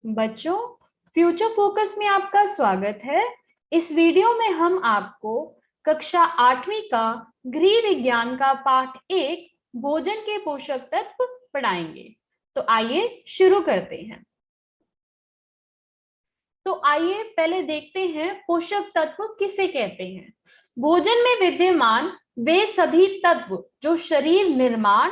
बच्चों, future focus में आपका स्वागत है। इस वीडियो में हम आपको कक्षा 8वीं का गृह विज्ञान का पाठ 1 भोजन के पोषक तत्व पढ़ाएंगे। तो आइए शुरू करते हैं। तो आइए पहले देखते हैं पोषक तत्व किसे कहते हैं। भोजन में विद्यमान वे सभी तत्व जो शरीर निर्माण,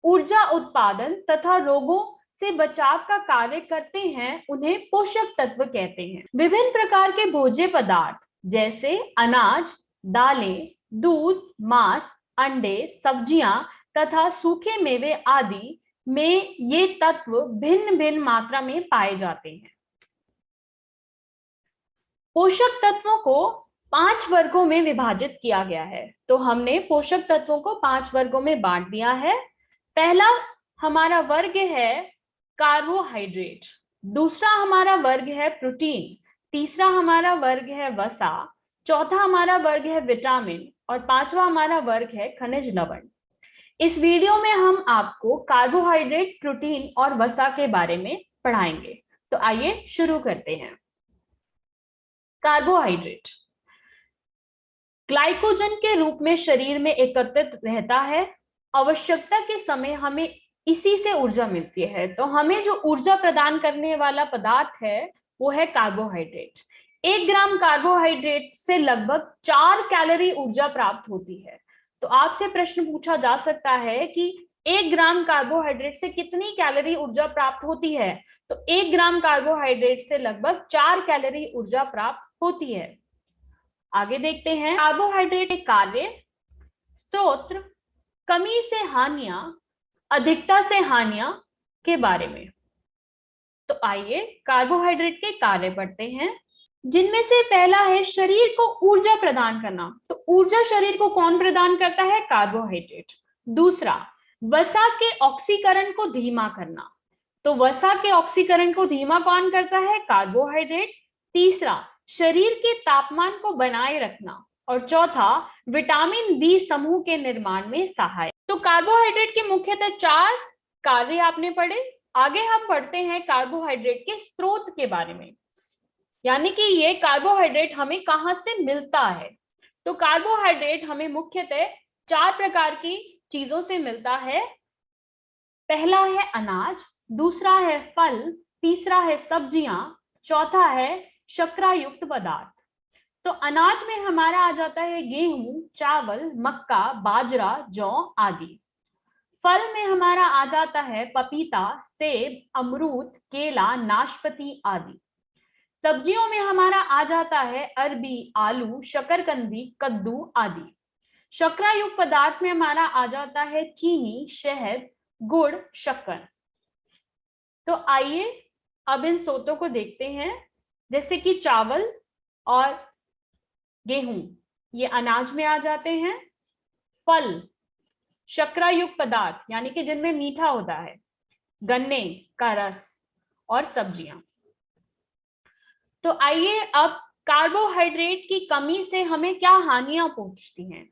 ऊर्जा उत्पादन तथा रोगों से बचाव का कार्य करते हैं उन्हें पोषक तत्व कहते हैं। विभिन्न प्रकार के भोज्य पदार्थ जैसे अनाज, दालें, दूध, मांस, अंडे, सब्जियां तथा सूखे मेवे आदि में ये तत्व भिन्न भिन्न मात्रा में पाए जाते हैं। पोषक तत्वों को 5 वर्गों में विभाजित किया गया है। तो हमने पोषक तत्वों को 5 वर्गों में बांट दिया है। पहला हमारा वर्ग है कार्बोहाइड्रेट, दूसरा हमारा वर्ग है प्रोटीन, तीसरा हमारा वर्ग है वसा, चौथा हमारा वर्ग है विटामिन और पांचवा हमारा वर्ग है खनिज लवण। इस वीडियो में हम आपको कार्बोहाइड्रेट, प्रोटीन और वसा के बारे में पढ़ाएंगे। तो आइए शुरू करते हैं। कार्बोहाइड्रेट ग्लाइकोजन के रूप में शरीर में एकत्रित रहता है। आवश्यकता के समय हमें इसी से ऊर्जा मिलती है। तो हमें जो ऊर्जा प्रदान करने वाला पदार्थ है वो है कार्बोहाइड्रेट। 1 ग्राम कार्बोहाइड्रेट से लगभग 4 कैलोरी ऊर्जा प्राप्त होती है। तो आपसे प्रश्न पूछा जा सकता है कि 1 ग्राम कार्बोहाइड्रेट से कितनी कैलोरी ऊर्जा प्राप्त होती है। तो 1 ग्राम कार्बोहाइड्रेट से लगभग 4 कैलोरी ऊर्जा प्राप्त होती है। आगे देखते हैं कार्बोहाइड्रेट के कार्य, स्रोत, कमी से हानियां, अधिकता से हानियां के बारे में। तो आइए कार्बोहाइड्रेट के कार्य पढ़ते हैं, जिनमें से पहला है शरीर को ऊर्जा प्रदान करना। तो ऊर्जा शरीर को कौन प्रदान करता है? कार्बोहाइड्रेट। दूसरा, वसा के ऑक्सीकरण को धीमा करना। तो वसा के ऑक्सीकरण को धीमा कौन करता है? कार्बोहाइड्रेट। तीसरा, शरीर के तापमान को बनाए रखना। और चौथा, विटामिन बी समूह के निर्माण में सहायक। तो कार्बोहाइड्रेट के मुख्यतः 4 कार्य आपने पढ़े। आगे हम पढ़ते हैं कार्बोहाइड्रेट के स्रोत के बारे में, यानी कि ये कार्बोहाइड्रेट हमें कहां से मिलता है। तो कार्बोहाइड्रेट हमें मुख्यतः 4 प्रकार की चीजों से मिलता है। पहला है अनाज, दूसरा है फल, तीसरा है सब्जियां, चौथा है शर्करायुक्त पदार्थ। तो अनाज में हमारा आ जाता है गेहूं, चावल, मक्का, बाजरा, जौ आदि। फल में हमारा आ जाता है पपीता, सेब, अमरूद, केला, नाशपाती आदि। सब्जियों में हमारा आ जाता है अरबी, आलू, शकरकंदी, कद्दू आदि। शर्करायुक्त पदार्थ में हमारा आ जाता है चीनी, शहद, गुड़, शक्कर। तो आइए अब इन स्रोतों को देखते हैं, जैसे कि चावल और गेहूं ये अनाज में आ जाते हैं। फल शर्करायुक्त पदार्थ यानी कि जिनमें मीठा होता है, गन्ने का रस और सब्जियां। तो आइए अब कार्बोहाइड्रेट की कमी से हमें क्या हानियां पहुंचती हैं।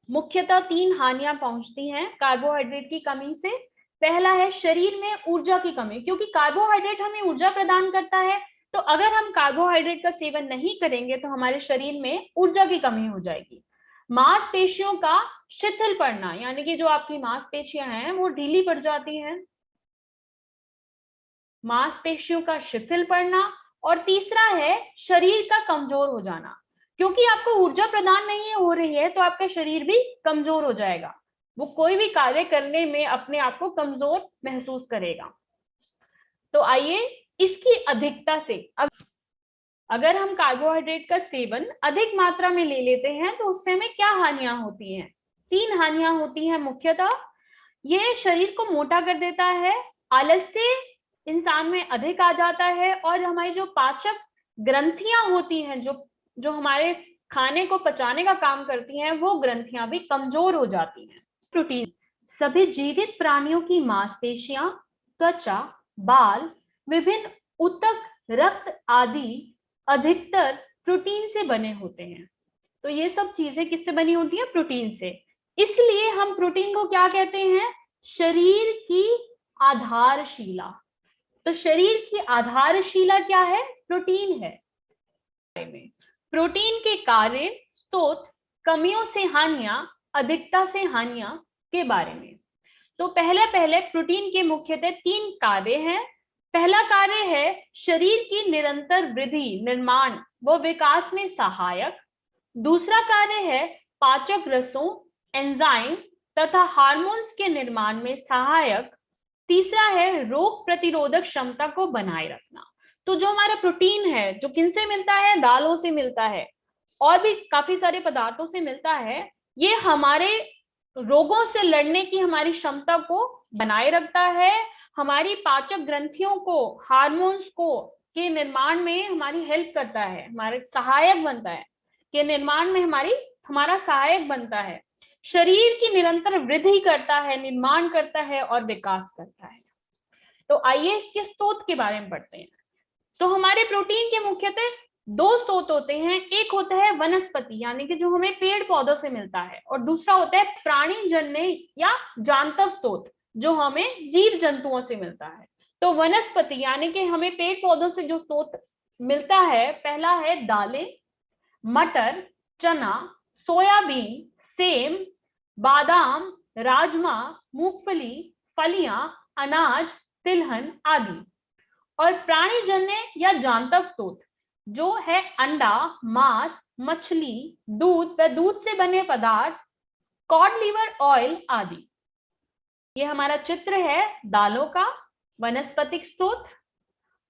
मुख्यतः 3 हानियां पहुंचती हैं कार्बोहाइड्रेट की कमी से। पहला है शरीर में ऊर्जा की कमी, क्योंकि कार्बोहाइड्रेट हमें ऊर्जा प्रदान करता है। तो अगर हम कार्बोहाइड्रेट का सेवन नहीं करेंगे तो हमारे शरीर में ऊर्जा की कमी हो जाएगी। मांसपेशियों का शिथिल पड़ना, यानी कि जो आपकी मांसपेशियां हैं वो ढीली पड़ जाती हैं। मांसपेशियों का शिथिल पड़ना। और तीसरा है शरीर का कमजोर हो जाना, क्योंकि आपको ऊर्जा प्रदान नहीं हो रही है तो आपका शरीर भी कमजोर हो जाएगा। वो कोई भी कार्य करने में अपने आप को कमजोर महसूस करेगा। तो आइए इसकी अधिकता से, अगर हम कार्बोहाइड्रेट का सेवन अधिक मात्रा में ले लेते हैं तो उससे हमें क्या हानियां होती हैं? 3 हानियां होती हैं मुख्यतः। ये शरीर को मोटा कर देता है, आलस्य इंसान में अधिक आ जाता है और हमारी जो पाचक ग्रंथियां होती हैं, जो हमारे खाने को पचाने का काम करती हैं, वो ग्रंथियां भी कमजोर हो जाती हैं। प्रोटीन सभी जीवित प्राणियों की मांसपेशियां, त्वचा, बाल, विभिन्न ऊतक, रक्त आदि अधिकतर प्रोटीन से बने होते हैं। तो ये सब चीजें किससे बनी होती है? प्रोटीन से। इसलिए हम प्रोटीन को क्या कहते हैं? शरीर की आधारशिला। तो शरीर की आधारशिला क्या है? प्रोटीन है। प्रोटीन के कार्य, स्रोत, कमियों से हानियां, अधिकता से हानियां के बारे में। तो पहले प्रोटीन के मुख्यतः 3 कार्य हैं। पहला कार्य है शरीर की निरंतर वृद्धि, निर्माण व विकास में सहायक। दूसरा कार्य है पाचक रसों, एंजाइम तथा हार्मोन्स के निर्माण में सहायक। तीसरा है रोग प्रतिरोधक क्षमता को बनाए रखना। तो जो हमारा प्रोटीन है, जो किनसे मिलता है? दालों से मिलता है और भी काफी सारे पदार्थों से मिलता है। ये हमारे रोगों से लड़ने की हमारी क्षमता को बनाए रखता है, हमारी पाचक ग्रंथियों को, हार्मोन्स को के निर्माण में हमारी हेल्प करता है, हमारे सहायक बनता है, के निर्माण में हमारा सहायक बनता है, शरीर की निरंतर वृद्धि करता है, निर्माण करता है और विकास करता है। तो आइए इसके स्रोत के बारे में पढ़ते हैं। तो हमारे प्रोटीन के मुख्यतः 2 स्रोत होते हैं। एक होता है वनस्पति, यानी कि जो हमें पेड़ पौधों से मिलता है, और दूसरा होता है प्राणीजन्य या जांतव स्रोत, जो हमें जीव जंतुओं से मिलता है। तो वनस्पति यानी कि हमें पेड़ पौधों से जो स्रोत मिलता है, पहला है दालें, मटर, चना, सोयाबीन, सेम, बादाम, राजमा, मूंगफली, फलियां, अनाज, तिलहन आदि। और प्राणीजन्य या जांतव स्रोत जो है अंडा, मांस, मछली, दूध व दूध से बने पदार्थ, कॉड लिवर ऑयल आदि। ये हमारा चित्र है दालों का, वनस्पतिक स्रोत,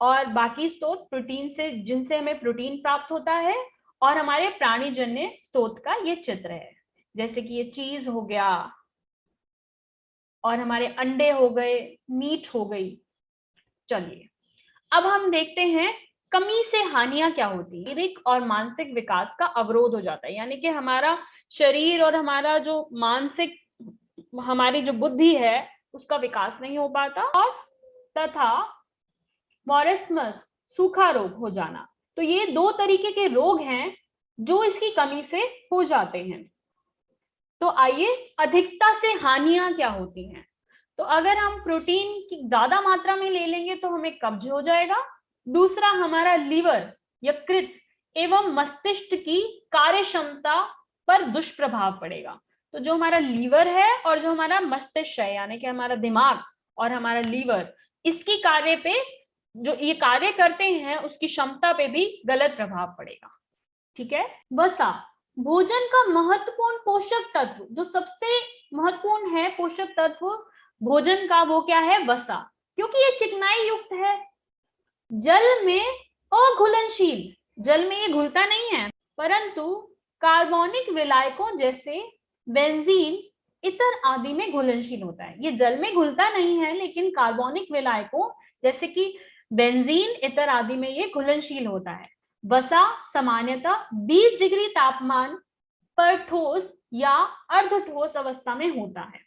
और बाकी स्रोत प्रोटीन से, जिनसे हमें प्रोटीन प्राप्त होता है, और हमारे प्राणीजन्य स्रोत का ये चित्र है, जैसे कि ये चीज हो गया और हमारे अंडे हो गए, मीट हो गई। चलिए अब हम देखते हैं कमी से हानियां क्या होती है। शारीरिक और मानसिक विकास का अवरोध हो जाता है, यानी कि हमारा शरीर और हमारा जो मानसिक, हमारी जो बुद्धि है, उसका विकास नहीं हो पाता। और तथा मॉरिस्मस, सूखा रोग हो जाना। तो ये 2 तरीके के रोग हैं जो इसकी कमी से हो जाते हैं। तो आइए अधिकता से हानियां क्या होती हैं। तो अगर हम प्रोटीन की ज्यादा मात्रा में ले लेंगे तो हमें कब्ज हो जाएगा। दूसरा, हमारा लीवर, यकृत एवं मस्तिष्क की कार्य क्षमता पर दुष्प्रभाव पड़ेगा। तो जो हमारा लीवर है और जो हमारा मस्तिष्क है, यानी कि हमारा दिमाग और हमारा लीवर, इसकी कार्य पे, जो ये कार्य करते हैं, उसकी क्षमता पे भी गलत प्रभाव पड़ेगा। ठीक है। वसा, भोजन का महत्वपूर्ण पोषक तत्व, जो सबसे महत्वपूर्ण है पोषक तत्व भोजन का, वो क्या है? वसा। क्योंकि ये चिकनाई युक्त है, जल में अघुलनशील, जल में ये घुलता नहीं है, परंतु कार्बनिक विलायकों जैसे बेंजीन, इतर आदि में घुलनशील होता है। ये जल में घुलता नहीं है, लेकिन कार्बनिक विलायकों जैसे कि बेंजीन, इतर आदि में ये घुलनशील होता है। वसा सामान्यतः 20 डिग्री तापमान पर ठोस या अर्धठोस अवस्था में होता है।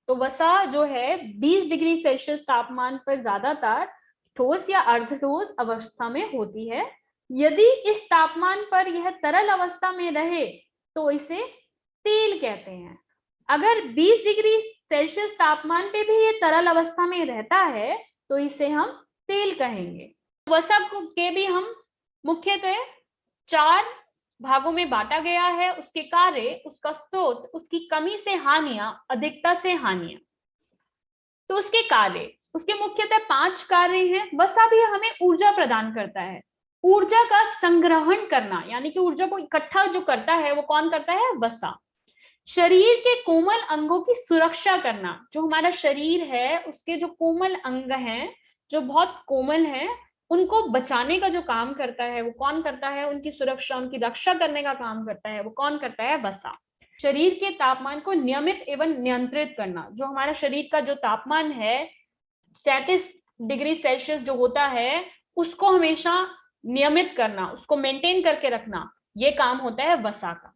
तो वसा जो है 20 डिग्री सेल्सियस तापमान पर ज्यादातर ठोस या अर्धठोस अवस्था में होती है। यदि इस तापमान पर यह तरल अवस्था में रहे तो इसे तेल कहते हैं। अगर 20 डिग्री सेल्सियस तापमान पे भी ये तरल अवस्था में रहता है तो इसे हम तेल कहेंगे। वसा के भी हम मुख्यतः 4 भागों में बांटा गया है। उसके कार्य, उसका स्रोत, उसकी कमी से हानियां, अधिकता से हानियां। तो उसके कार्य, उसके मुख्यतः 5 कार्य हैं। वसा भी हमें ऊर्जा प्रदान करता है। ऊर्जा का संग्रहण करना, यानी कि ऊर्जा को इकट्ठा जो करता है वो कौन करता है? वसा। शरीर के कोमल अंगों की सुरक्षा करना, जो हमारा शरीर है उसके जो कोमल अंग हैं, जो बहुत कोमल हैं, उनको बचाने का जो काम करता है वो कौन करता है? उनकी सुरक्षा, उनकी रक्षा करने का काम करता है वो कौन करता है? वसा। शरीर के तापमान को नियमित एवं नियंत्रित करना, जो हमारा शरीर का जो तापमान है 33 डिग्री सेल्सियस जो होता है, उसको हमेशा नियमित करना, उसको मेंटेन करके रखना, ये काम होता है वसा का।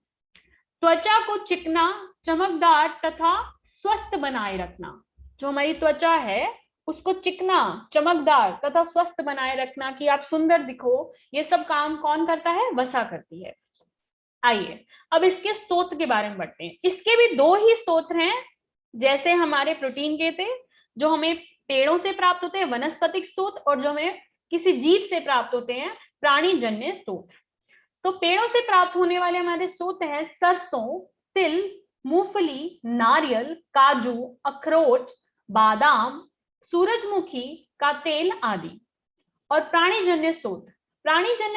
त्वचा को चिकना, चमकदार तथा स्वस्थ बनाए रखना, जो हमारी त्वचा है उसको चिकना, चमकदार तथा स्वस्थ बनाए रखना, कि आप सुंदर दिखो, ये सब काम कौन करता है? वसा करती है। आइए अब इसके स्रोत के बारे में बढ़ते हैं। इसके भी 2 ही स्रोत हैं, जैसे हमारे प्रोटीन के थे, जो हमें पेड़ों से प्राप्त होते हैं वनस्पतिक स्रोत, और जो हमें किसी जीव से प्राप्त होते हैं प्राणीजन्य स्रोत। तो पेड़ों से प्राप्त होने वाले हमारे स्रोत हैं सरसों, तिल, मूंगफली, नारियल, काजू, अखरोट, बादाम, सूरजमुखी का तेल आदि। और प्राणीजन्य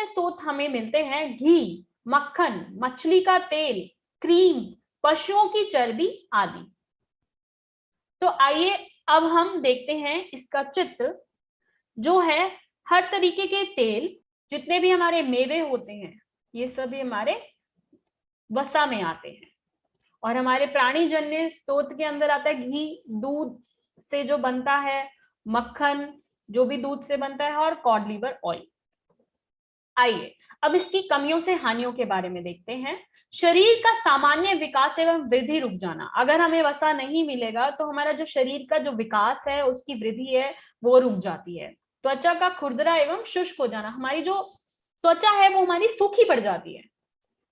स्रोत हमें मिलते हैं घी, मक्खन, मछली का तेल, क्रीम, पशुओं की चर्बी आदि। तो आइए अब हम देखते हैं इसका चित्र, जो है हर तरीके के तेल, जितने भी हमारे मेवे होते हैं ये सभी हमारे वसा में आते हैं। और हमारे प्राणीजन्य स्रोत के अंदर आता है घी, दूध से जो बनता है, मक्खन जो भी दूध से बनता है, और कॉड लिवर ऑयल। आइए अब इसकी कमियों से हानियों के बारे में देखते हैं। शरीर का सामान्य विकास एवं वृद्धि रुक जाना। अगर हमें वसा नहीं मिलेगा तो हमारा जो शरीर का जो विकास है, उसकी वृद्धि है, वो रुक जाती है। त्वचा का खुरदरा एवं शुष्क हो जाना। हमारी जो त्वचा है वो हमारी सूखी पड़ जाती है।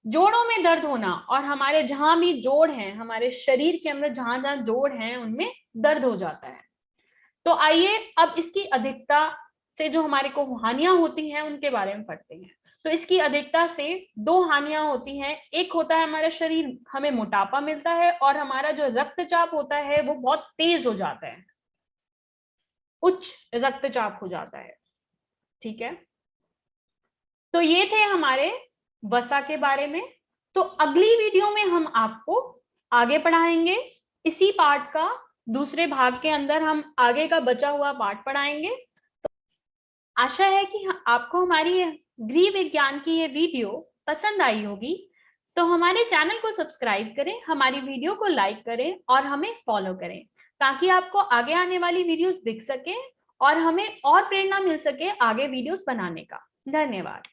जोड़ों में दर्द होना, और हमारे जहां भी जोड़ हैं, हमारे शरीर के अंदर जहां जहां जोड़ हैं उनमें दर्द हो जाता है। तो आइए अब इसकी अधिकता से जो हमारे को हानियां होती हैं उनके बारे में पढ़ते हैं। तो इसकी अधिकता से दो हानियां होती हैं। एक होता है हमारा शरीर, हमें मोटापा मिलता है, और हमारा जो रक्तचाप होता है वो बहुत तेज हो जाता है, उच्च रक्तचाप हो जाता है। ठीक है, तो ये थे हमारे वसा के बारे में। तो अगली वीडियो में हम आपको आगे पढ़ाएंगे इसी पार्ट का। दूसरे भाग के अंदर हम आगे का बचा हुआ पार्ट पढ़ाएंगे। तो आशा है कि आपको हमारी गृह विज्ञान की ये वीडियो पसंद आई होगी। तो हमारे चैनल को सब्सक्राइब करें, हमारी वीडियो को लाइक करें और हमें फॉलो करें, ताकि आपको आगे आने वाली वीडियोस दिख सके और हमें और प्रेरणा मिल सके आगे वीडियोस बनाने का। धन्यवाद।